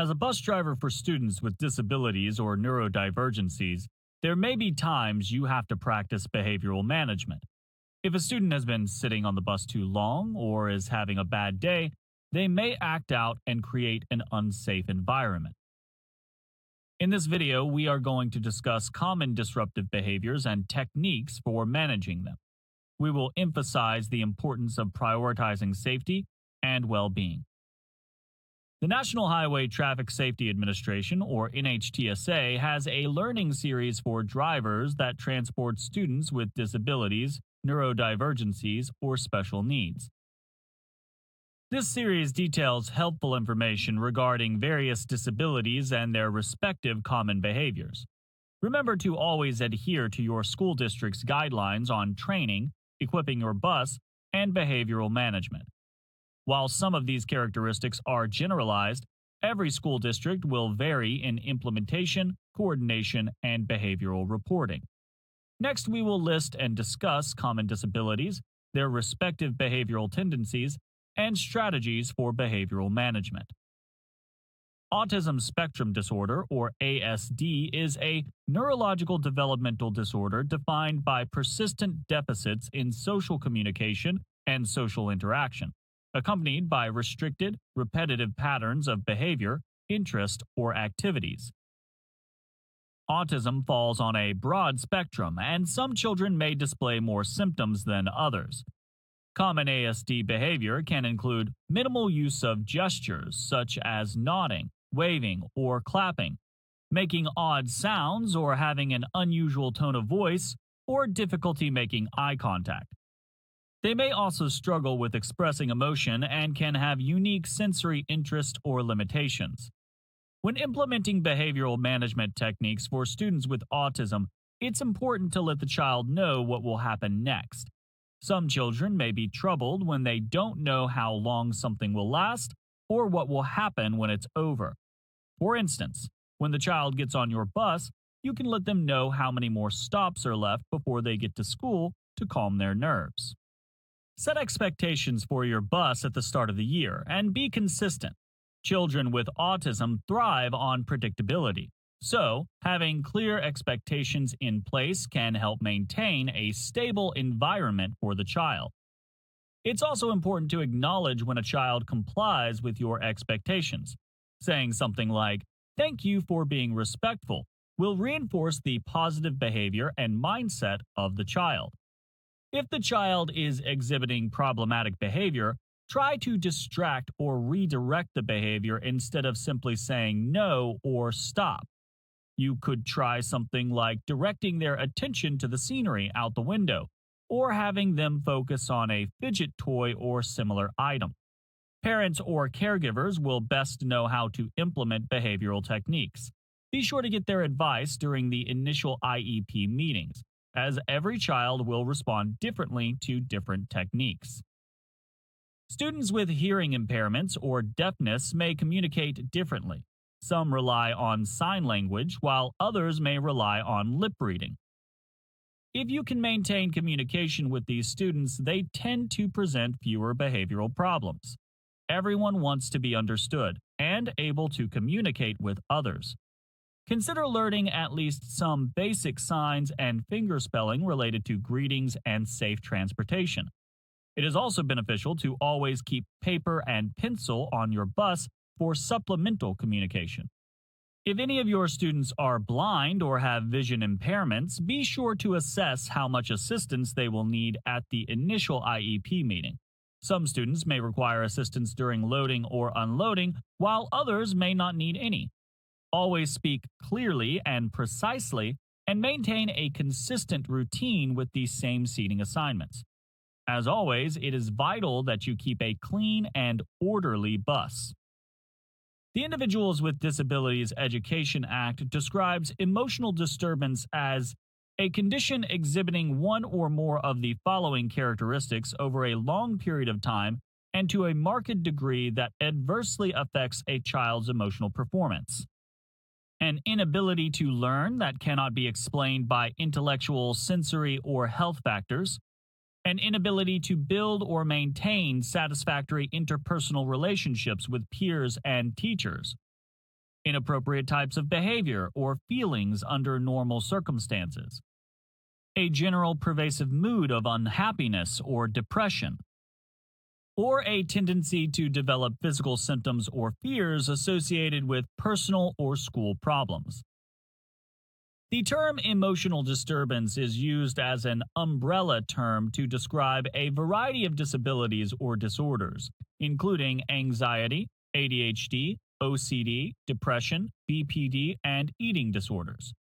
As a bus driver for students with disabilities or neurodivergencies, there may be times you have to practice behavioral management. If a student has been sitting on the bus too long or is having a bad day, they may act out and create an unsafe environment. In this video, we are going to discuss common disruptive behaviors and techniques for managing them. We will emphasize the importance of prioritizing safety and well-being. The National Highway Traffic Safety Administration, or NHTSA, has a learning series for drivers that transport students with disabilities, neurodivergencies, or special needs. This series details helpful information regarding various disabilities and their respective common behaviors. Remember to always adhere to your school district's guidelines on training, equipping your bus, and behavioral management. While some of these characteristics are generalized, every school district will vary in implementation, coordination, and behavioral reporting. Next, we will list and discuss common disabilities, their respective behavioral tendencies, and strategies for behavioral management. Autism spectrum disorder, or ASD, is a neurological developmental disorder defined by persistent deficits in social communication and social interaction, accompanied by restricted, repetitive patterns of behavior, interest, or activities. Autism falls on a broad spectrum, and some children may display more symptoms than others. Common ASD behavior can include minimal use of gestures such as nodding, waving, or clapping, making odd sounds or having an unusual tone of voice, or difficulty making eye contact. They may also struggle with expressing emotion and can have unique sensory interest or limitations. When implementing behavioral management techniques for students with autism, it's important to let the child know what will happen next. Some children may be troubled when they don't know how long something will last or what will happen when it's over. For instance, when the child gets on your bus, you can let them know how many more stops are left before they get to school to calm their nerves. Set expectations for your bus at the start of the year and be consistent. Children with autism thrive on predictability, so having clear expectations in place can help maintain a stable environment for the child. It's also important to acknowledge when a child complies with your expectations. Saying something like, "Thank you for being respectful," will reinforce the positive behavior and mindset of the child. If the child is exhibiting problematic behavior, try to distract or redirect the behavior instead of simply saying no or stop. You could try something like directing their attention to the scenery out the window, or having them focus on a fidget toy or similar item. Parents or caregivers will best know how to implement behavioral techniques. Be sure to get their advice during the initial IEP meetings, as every child will respond differently to different techniques. Students with hearing impairments or deafness may communicate differently. Some rely on sign language, while others may rely on lip reading. If you can maintain communication with these students, they tend to present fewer behavioral problems. Everyone wants to be understood and able to communicate with others. Consider learning at least some basic signs and fingerspelling related to greetings and safe transportation. It is also beneficial to always keep paper and pencil on your bus for supplemental communication. If any of your students are blind or have vision impairments, be sure to assess how much assistance they will need at the initial IEP meeting. Some students may require assistance during loading or unloading, while others may not need any. Always speak clearly and precisely, and maintain a consistent routine with these same seating assignments. As always, it is vital that you keep a clean and orderly bus. The Individuals with Disabilities Education Act describes emotional disturbance as a condition exhibiting one or more of the following characteristics over a long period of time and to a marked degree that adversely affects a child's emotional performance. An inability to learn that cannot be explained by intellectual, sensory, or health factors. An inability to build or maintain satisfactory interpersonal relationships with peers and teachers. inappropriate types of behavior or feelings under normal circumstances, a general pervasive mood of unhappiness or depression, or a tendency to develop physical symptoms or fears associated with personal or school problems. The term emotional disturbance is used as an umbrella term to describe a variety of disabilities or disorders, including anxiety, ADHD, OCD, depression, BPD, and eating disorders.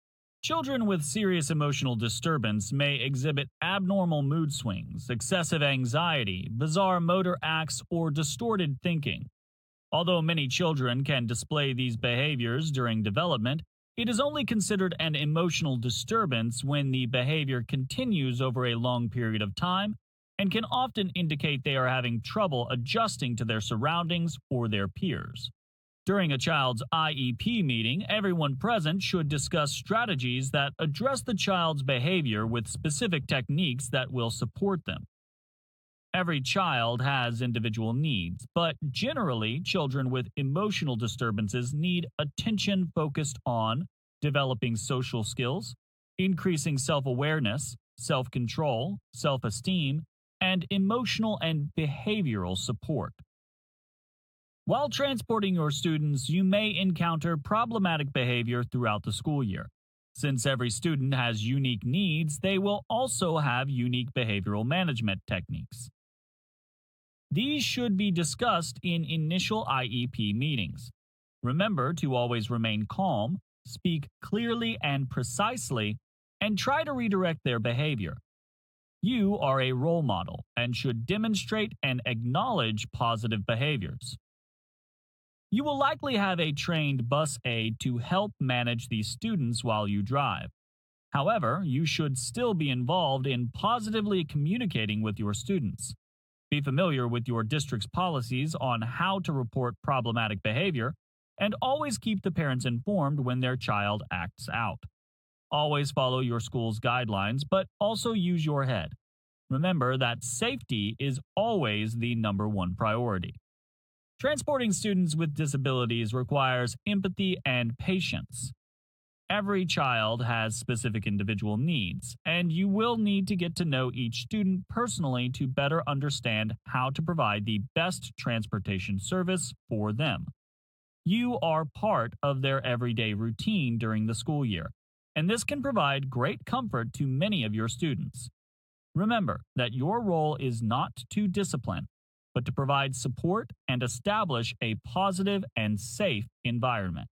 Children with serious emotional disturbance may exhibit abnormal mood swings, excessive anxiety, bizarre motor acts, or distorted thinking. Although many children can display these behaviors during development, it is only considered an emotional disturbance when the behavior continues over a long period of time and can often indicate they are having trouble adjusting to their surroundings or their peers. During a child's IEP meeting, everyone present should discuss strategies that address the child's behavior with specific techniques that will support them. Every child has individual needs, but generally, children with emotional disturbances need attention focused on developing social skills, increasing self-awareness, self-control, self-esteem, and emotional and behavioral support. While transporting your students, you may encounter problematic behavior throughout the school year. Since every student has unique needs, they will also have unique behavioral management techniques. These should be discussed in initial IEP meetings. Remember to always remain calm, speak clearly and precisely, and try to redirect their behavior. You are a role model and should demonstrate and acknowledge positive behaviors. You will likely have a trained bus aide to help manage these students while you drive. However, you should still be involved in positively communicating with your students. Be familiar with your district's policies on how to report problematic behavior, and always keep the parents informed when their child acts out. Always follow your school's guidelines, but also use your head. Remember that safety is always the #1 priority. Transporting students with disabilities requires empathy and patience. Every child has specific individual needs, and you will need to get to know each student personally to better understand how to provide the best transportation service for them. You are part of their everyday routine during the school year, and this can provide great comfort to many of your students. Remember that your role is not to discipline, but to provide support and establish a positive and safe environment.